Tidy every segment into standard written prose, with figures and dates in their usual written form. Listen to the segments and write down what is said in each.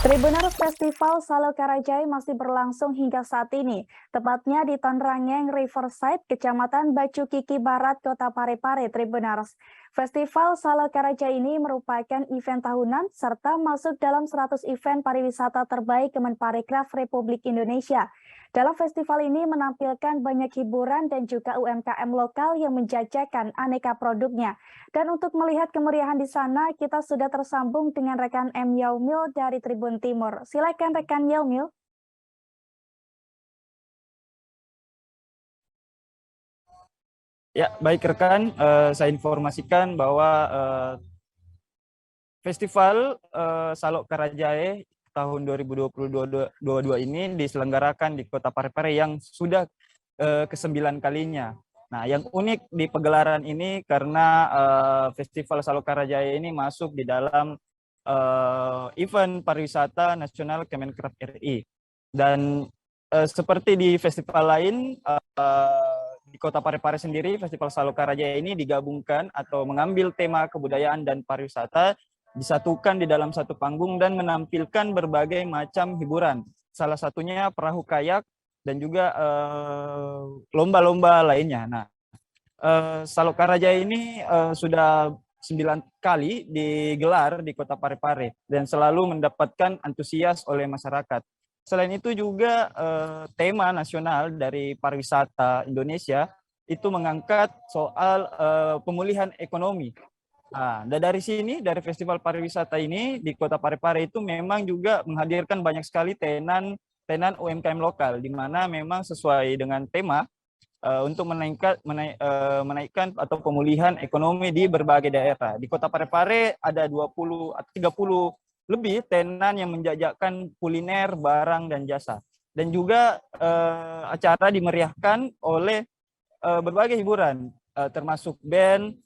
Tribuners Festival Salo Karajai masih berlangsung hingga saat ini, tepatnya di Tanrangeng Riverside, Kecamatan Bacu Kiki Barat, Kota Parepare, Tribuners. Festival Salo Karajai ini merupakan event tahunan serta masuk dalam 100 event pariwisata terbaik Kemenparekraf Republik Indonesia. Dalam festival ini menampilkan banyak hiburan dan juga UMKM lokal yang menjajakan aneka produknya. Dan untuk melihat kemeriahan di sana, kita sudah tersambung dengan rekan M. Yaumil dari Tribun Timur. Silakan rekan Yaumil. Ya, baik rekan, saya informasikan bahwa Festival Salok Karajae tahun 2022 ini diselenggarakan di Kota Parepare yang sudah ke-9 kalinya. Nah, yang unik di pegelaran ini karena Festival Salok Karajae ini masuk di dalam event pariwisata nasional Kemenkraf RI. Dan seperti di festival lain, di Kota Parepare sendiri, Festival Salok Karajae ini digabungkan atau mengambil tema kebudayaan dan pariwisata, disatukan di dalam satu panggung dan menampilkan berbagai macam hiburan. Salah satunya perahu kayak dan juga lomba-lomba lainnya. Nah, Salok Karajae ini sudah 9 kali digelar di Kota Parepare dan selalu mendapatkan antusias oleh masyarakat. Selain itu juga tema nasional dari pariwisata Indonesia itu mengangkat soal pemulihan ekonomi. Nah, dari sini, dari festival pariwisata ini di Kota Parepare itu memang juga menghadirkan banyak sekali tenan UMKM lokal, di mana memang sesuai dengan tema untuk menaikkan atau pemulihan ekonomi di berbagai daerah. Di Kota Parepare ada 20 atau 30 lebih tenan yang menjajakan kuliner, barang, dan jasa. Dan juga acara dimeriahkan oleh berbagai hiburan, termasuk band,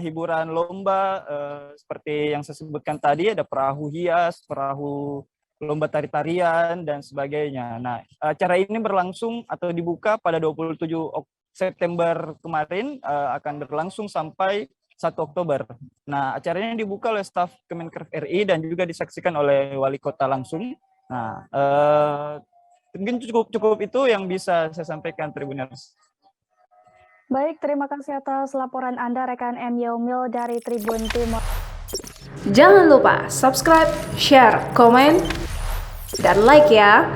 hiburan lomba seperti yang saya sebutkan tadi, ada perahu hias, perahu lomba tari-tarian dan sebagainya. Nah, acara ini berlangsung atau dibuka pada 27 September kemarin, akan berlangsung sampai 1 Oktober. Nah, acaranya dibuka oleh staf Kemenkraf RI dan juga disaksikan oleh wali kota langsung. Nah, mungkin cukup itu yang bisa saya sampaikan, Tribuners. Baik, terima kasih atas laporan Anda rekan M. Yaumil dari Tribun Timur. Jangan lupa subscribe, share, komen, dan like ya.